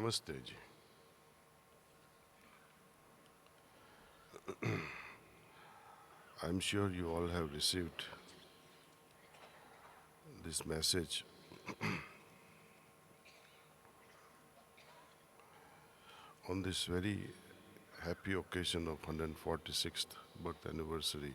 Namaste ji. I'm sure you all have received this message on this very happy occasion of 146th birth anniversary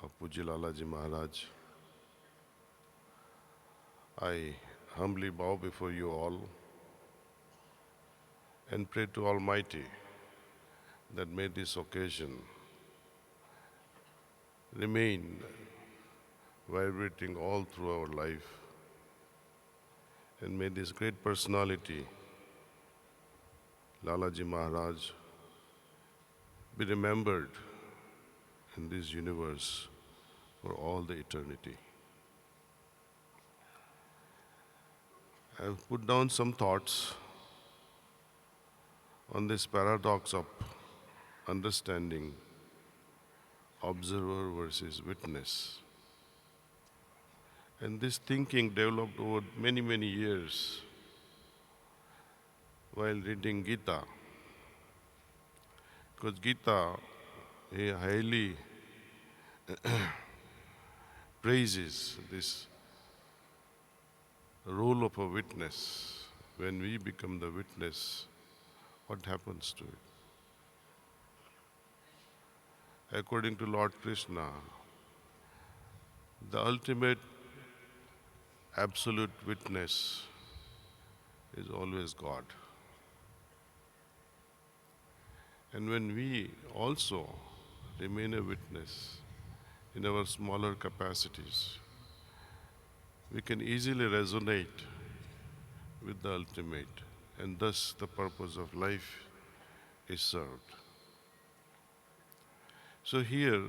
of Pujya Lalaji Maharaj. I humbly bow before you all and pray to Almighty that may this occasion remain vibrating all through our life, and may this great personality, Lalaji Maharaj, be remembered in this universe for all the eternity. I have put down some thoughts on this paradox of understanding observer versus witness. And this thinking developed over many, many years while reading Gita. Because Gita, he highly praises this role of a witness. When we become the witness, what happens to it? According to Lord Krishna, the ultimate absolute witness is always God. And when we also remain a witness in our smaller capacities, we can easily resonate with the ultimate, and thus the purpose of life is served. So here,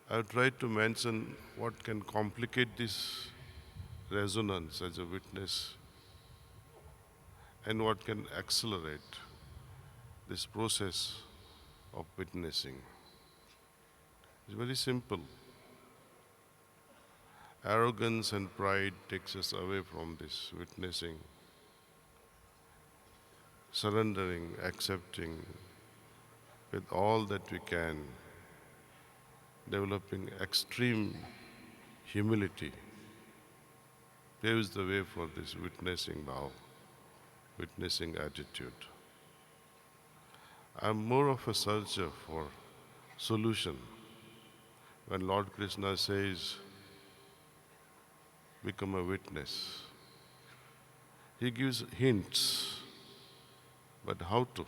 I have tried to mention what can complicate this resonance as a witness and what can accelerate this process of witnessing. It's very simple. Arrogance and pride takes us away from this witnessing, surrendering, accepting with all that we can, developing extreme humility paves the way for this witnessing now, witnessing attitude. I'm more of a searcher for solution. When Lord Krishna says, become a witness, he gives hints, but how to?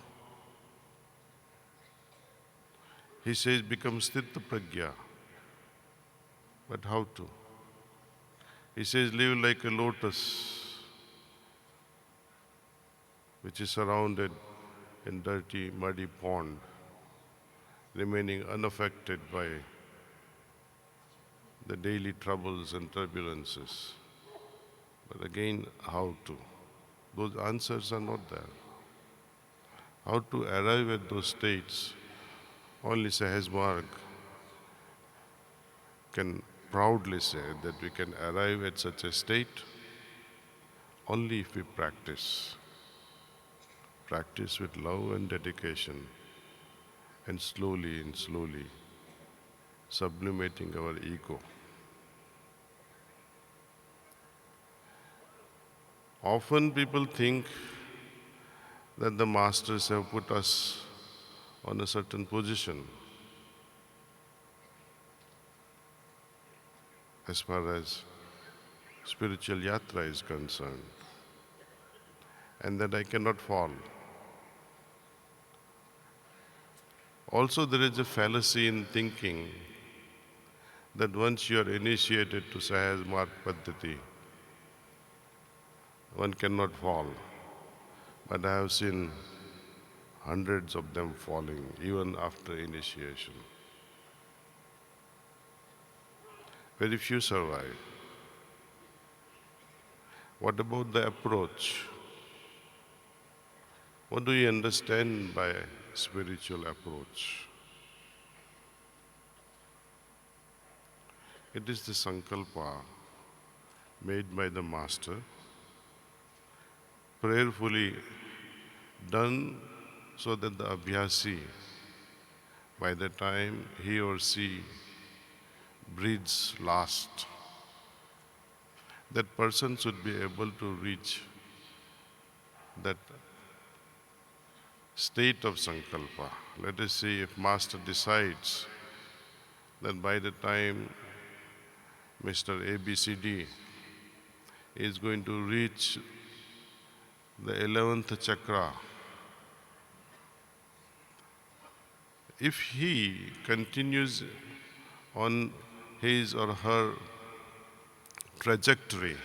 He says, become sthita pragya, but how to? He says, live like a lotus, which is surrounded in dirty, muddy pond, remaining unaffected by the daily troubles and turbulences. But again, how to? Those answers are not there. How to arrive at those states, only Sahaj Marg can proudly say that we can arrive at such a state only if we practice. Practice with love and dedication, and slowly sublimating our ego. Often people think that the masters have put us on a certain position as far as spiritual yatra is concerned, and that I cannot fall. Also, there is a fallacy in thinking that once you are initiated to Sahaj Marg Paddhati, one cannot fall. But I have seen hundreds of them falling even after initiation. Very few survive. What about the approach? What do you understand by spiritual approach? It is the sankalpa made by the master prayerfully done so that the abhyasi, by the time he or she breathes last, that person should be able to reach that state of sankalpa. Let us see if Master decides that by the time Mr. ABCD is going to reach the 11th chakra, if he continues on his or her trajectory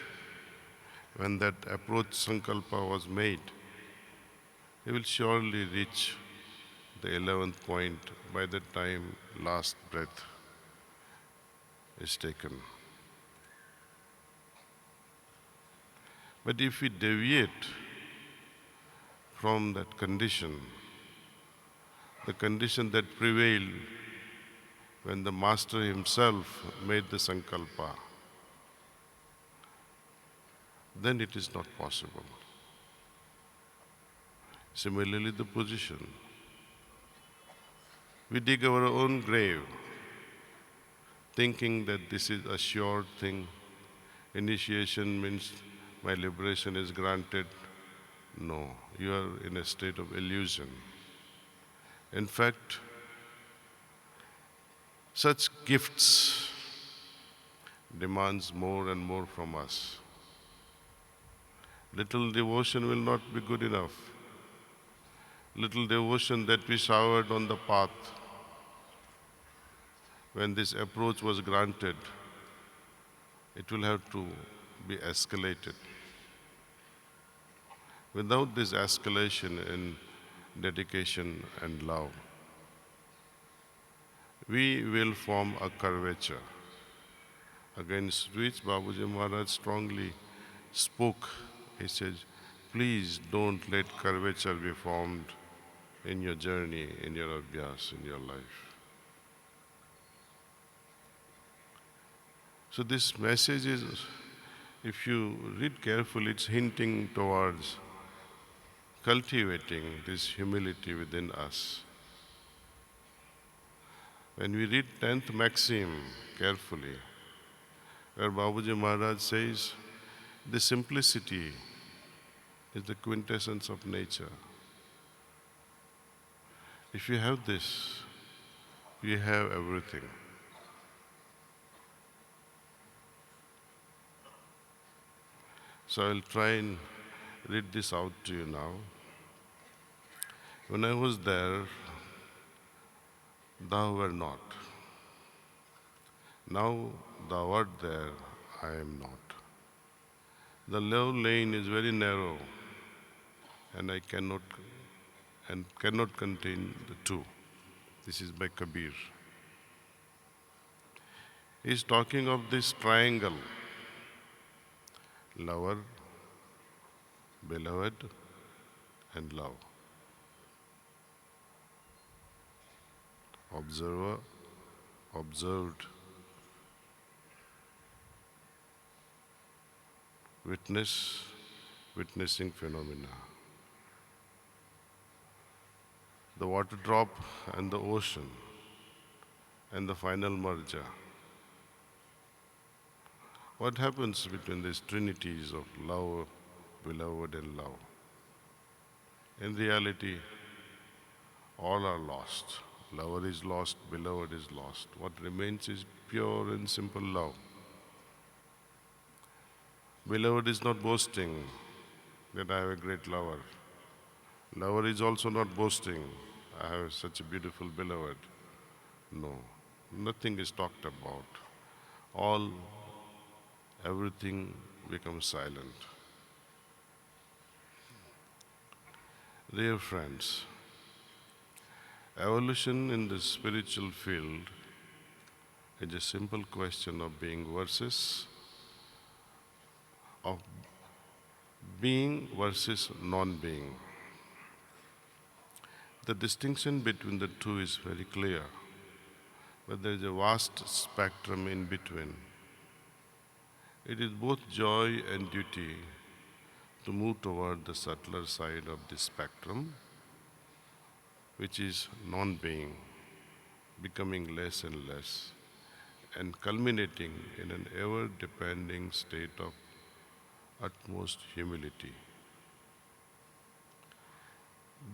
when that approach sankalpa was made, he will surely reach the 11th point by the time last breath is taken. But if we deviate from that condition, the condition that prevailed when the Master himself made the sankalpa, then it is not possible. Similarly, the position. We dig our own grave, thinking that this is a sure thing. Initiation means my liberation is granted. No, you are in a state of illusion. In fact, such gifts demands more and more from us. Little devotion will not be good enough. Little devotion that we showered on the path when this approach was granted, it will have to be escalated. Without this escalation in dedication and love, we will form a curvature against which Babuji Maharaj strongly spoke. He says, please don't let curvature be formed in your journey, in your abhyas, in your life. So this message is, if you read carefully, it's hinting towards cultivating this humility within us. When we read 10th maxim carefully, where Babuji Maharaj says, the simplicity is the quintessence of nature. If you have this, you have everything. So I'll try and read this out to you now. When I was there, thou were not. Now thou art there, I am not. The love lane is very narrow, and I cannot contain the two. This is by Kabir. He is talking of this triangle: lover, beloved, and love. Observer, observed. Witness, witnessing phenomena. The water drop and the ocean, and the final merger. What happens between these trinities of love, beloved, and love? In reality, all are lost. Lover is lost, beloved is lost. What remains is pure and simple love. Beloved is not boasting that I have a great lover. Lover is also not boasting, I have such a beautiful beloved. No, nothing is talked about. Everything becomes silent. Dear friends, evolution in the spiritual field is a simple question of being versus non-being. The distinction between the two is very clear, but there is a vast spectrum in between. It is both joy and duty to move toward the subtler side of the spectrum, which is non being, becoming less and less, and culminating in an ever depending state of utmost humility.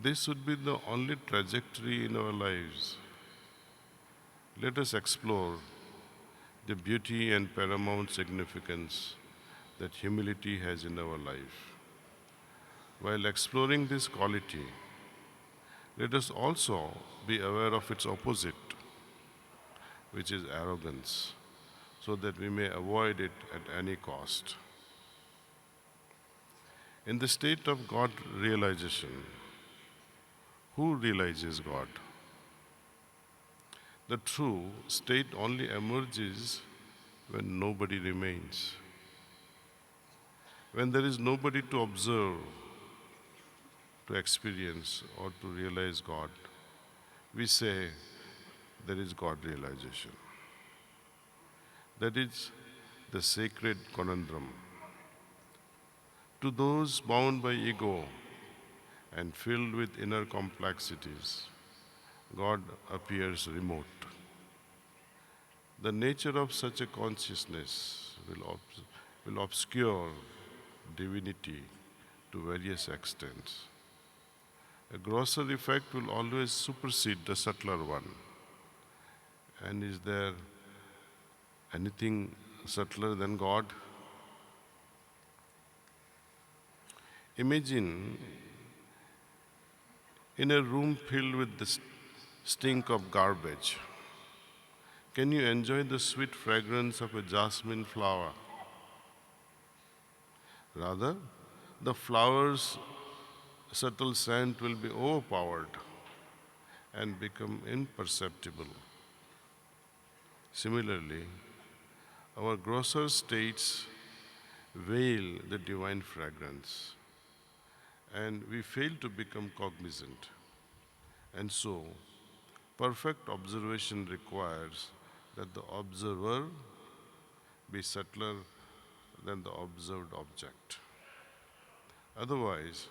This would be the only trajectory in our lives. Let us explore the beauty and paramount significance that humility has in our life. While exploring this quality, let us also be aware of its opposite, which is arrogance, so that we may avoid it at any cost. In the state of God realization, who realizes God? The true state only emerges when nobody remains. When there is nobody to observe, to experience, or to realize God, we say there is God realization. That is the sacred conundrum. To those bound by ego and filled with inner complexities, God appears remote. The nature of such a consciousness will obscure divinity to various extents. A grosser effect will always supersede the subtler one. And is there anything subtler than God? Imagine in a room filled with the stink of garbage, can you enjoy the sweet fragrance of a jasmine flower? Rather, the flower's subtle scent will be overpowered and become imperceptible. Similarly, our grosser states veil the divine fragrance, and we fail to become cognizant. And so, perfect observation requires that the observer be subtler than the observed object. Otherwise,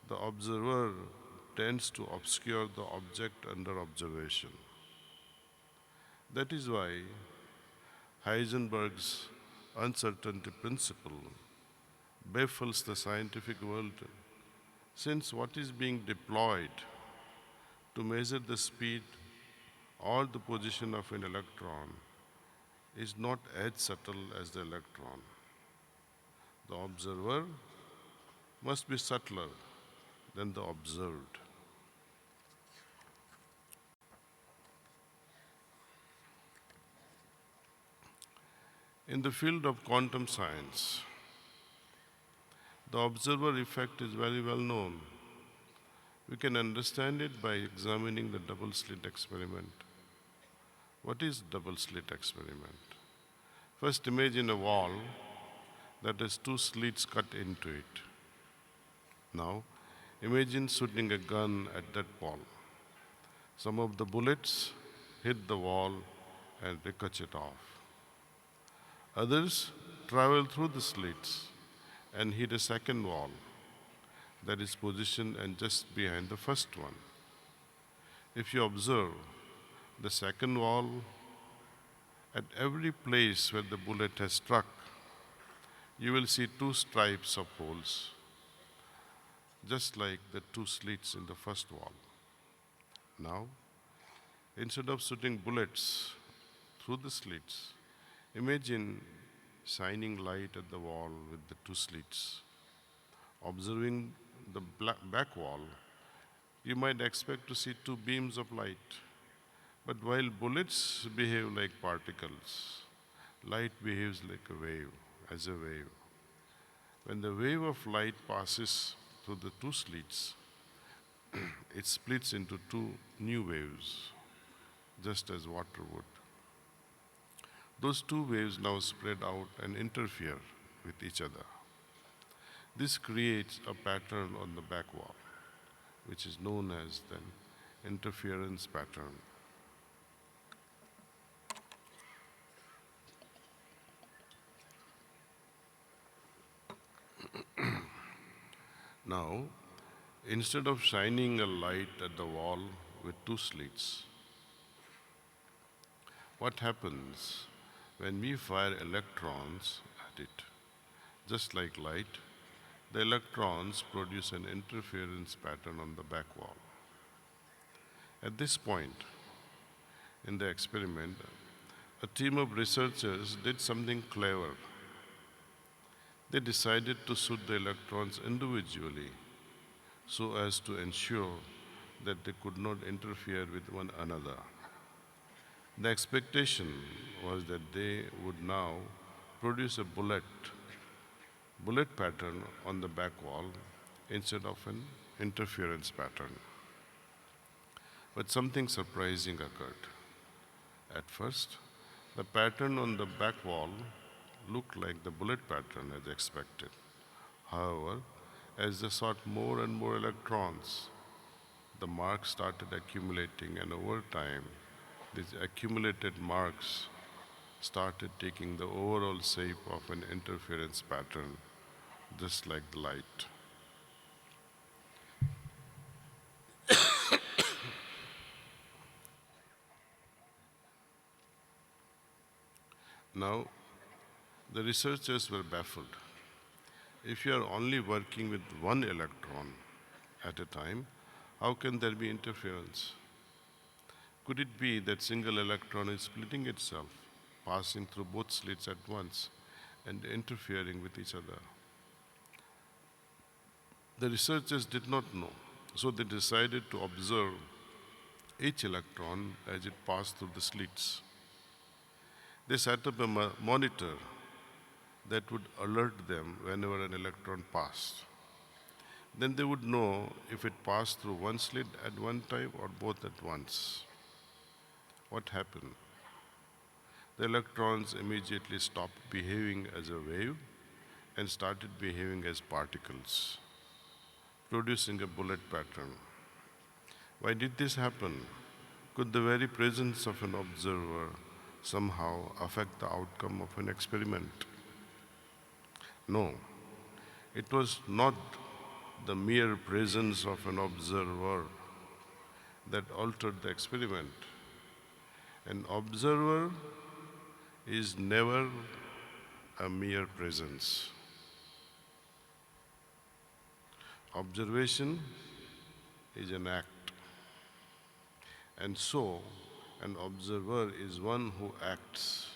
the observer tends to obscure the object under observation. That is why Heisenberg's uncertainty principle baffles the scientific world, since what is being deployed to measure the speed or the position of an electron is not as subtle as the electron. The observer must be subtler than the observed. In the field of quantum science, the observer effect is very well known. We can understand it by examining the double slit experiment. What is double slit experiment? First, imagine a wall that has two slits cut into it. Now, imagine shooting a gun at that wall. Some of the bullets hit the wall and ricochet off. Others travel through the slits and hit a second wall that is positioned and just behind the first one. If you observe the second wall, at every place where the bullet has struck, you will see two stripes of holes, just like the two slits in the first wall. Now, instead of shooting bullets through the slits, imagine shining light at the wall with the two slits. Observing the back wall, you might expect to see two beams of light. But while bullets behave like particles, light behaves like a wave, as a wave. When the wave of light passes through the two slits, it splits into two new waves, just as water would. Those two waves now spread out and interfere with each other. This creates a pattern on the back wall, which is known as the interference pattern. Now, instead of shining a light at the wall with two slits, what happens when we fire electrons at it? Just like light, the electrons produce an interference pattern on the back wall. At this point in the experiment, a team of researchers did something clever. They decided to shoot the electrons individually so as to ensure that they could not interfere with one another. The expectation was that they would now produce a bullet pattern on the back wall instead of an interference pattern. But something surprising occurred. At first, the pattern on the back wall looked like the bullet pattern as expected. However, as they shot more and more electrons, the marks started accumulating, and over time, these accumulated marks started taking the overall shape of an interference pattern, just like the light. Now, the researchers were baffled. If you are only working with one electron at a time, how can there be interference? Could it be that single electron is splitting itself, passing through both slits at once and interfering with each other? The researchers did not know, so they decided to observe each electron as it passed through the slits. They set up a monitor that would alert them whenever an electron passed. Then they would know if it passed through one slit at one time or both at once. What happened? The electrons immediately stopped behaving as a wave and started behaving as particles, producing a bullet pattern. Why did this happen? Could the very presence of an observer somehow affect the outcome of an experiment? No, it was not the mere presence of an observer that altered the experiment. An observer is never a mere presence. Observation is an act. And so, an observer is one who acts,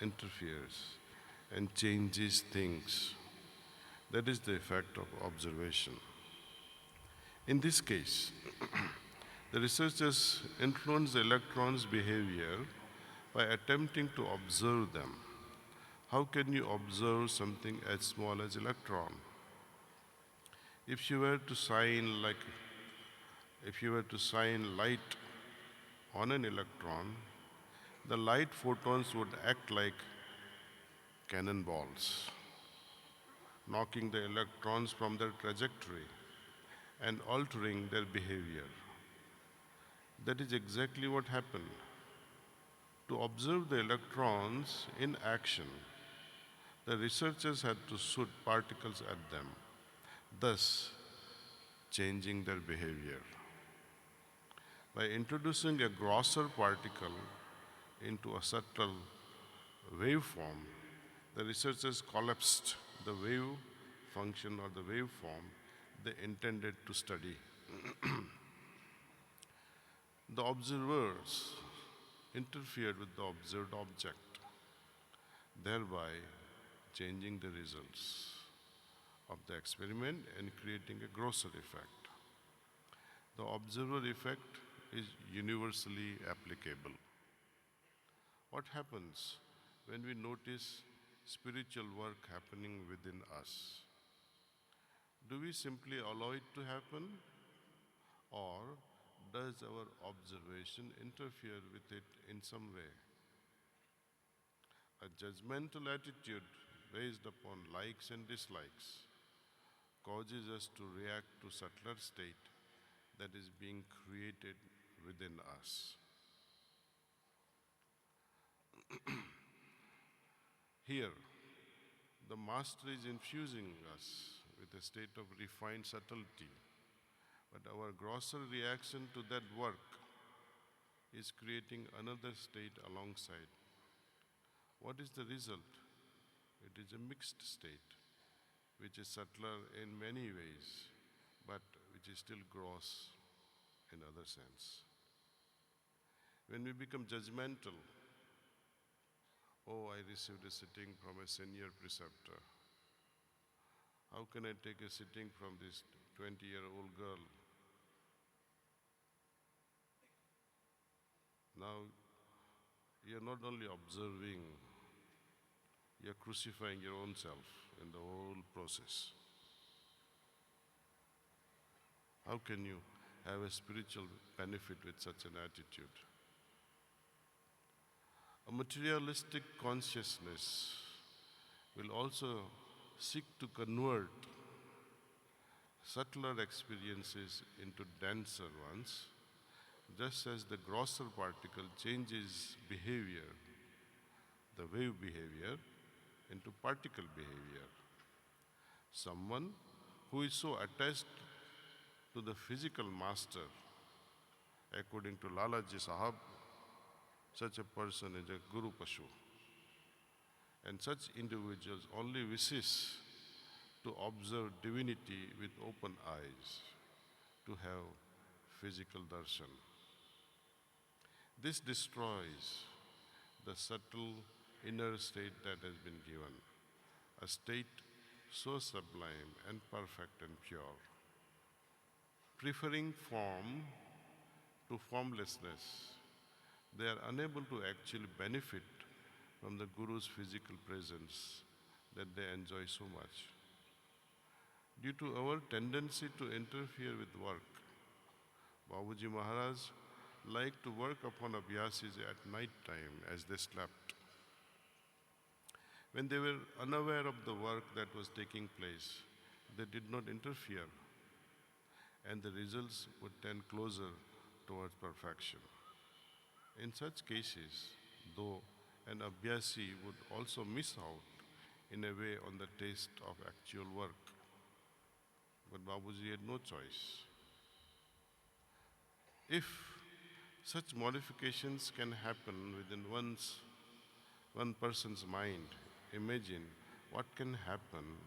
interferes, and changes things. That is the effect of observation. In this case, the researchers influence the electrons' behavior by attempting to observe them. How can you observe something as small as electron? If you were to shine light on an electron, the light photons would act like cannonballs, knocking the electrons from their trajectory and altering their behavior. That is exactly what happened. To observe the electrons in action, the researchers had to shoot particles at them, thus changing their behavior. By introducing a grosser particle into a subtle waveform, the researchers collapsed the wave function or the waveform they intended to study. The observers interfered with the observed object, thereby changing the results of the experiment and creating a grosser effect. The observer effect is universally applicable. What happens when we notice spiritual work happening within us? Do we simply allow it to happen, or does our observation interfere with it in some way? A judgmental attitude based upon likes and dislikes causes us to react to subtler state that is being created within us. Here, the Master is infusing us with a state of refined subtlety, but our grosser reaction to that work is creating another state alongside. What is the result? It is a mixed state, which is subtler in many ways, but which is still gross in other sense. When we become judgmental, oh, I received a sitting from a senior preceptor. How can I take a sitting from this 20-year-old girl? Now, you're not only observing, you're crucifying your own self in the whole process. How can you have a spiritual benefit with such an attitude? A materialistic consciousness will also seek to convert subtler experiences into denser ones, just as the grosser particle changes behavior, the wave behavior, into particle behavior. Someone who is so attached to the physical master, according to Lalaji Sahab, such a person is a Guru Pashu. And such individuals only wishes to observe divinity with open eyes, to have physical darshan. This destroys the subtle inner state that has been given, a state so sublime and perfect and pure. Preferring form to formlessness, they are unable to actually benefit from the Guru's physical presence that they enjoy so much. Due to our tendency to interfere with work, Babuji Maharaj liked to work upon abhyasis at night time as they slept. When they were unaware of the work that was taking place, they did not interfere, and the results would tend closer towards perfection. In such cases, though an abhyasi would also miss out in a way on the taste of actual work, but Babuji had no choice. If such modifications can happen within one person's mind, imagine what can happen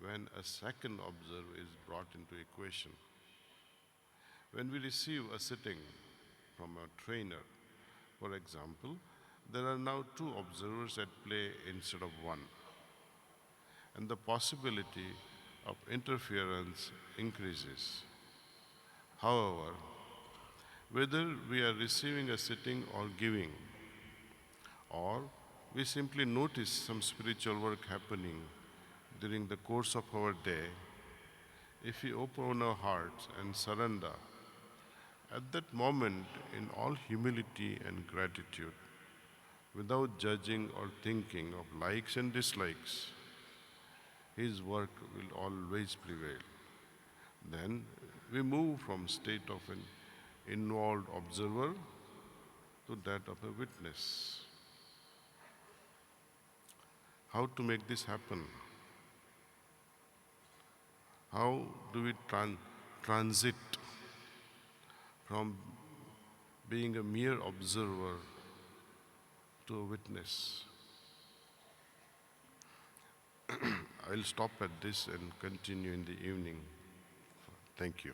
when a second observer is brought into equation. When we receive a sitting from a trainer, for example, there are now two observers at play instead of one, and the possibility of interference increases. However, whether we are receiving a sitting or giving, or we simply notice some spiritual work happening during the course of our day, if we open our hearts and surrender, at that moment, in all humility and gratitude, without judging or thinking of likes and dislikes, his work will always prevail. Then we move from state of an involved observer to that of a witness. How to make this happen? How do we transit from being a mere observer to a witness? I'll stop at this and continue in the evening. Thank you.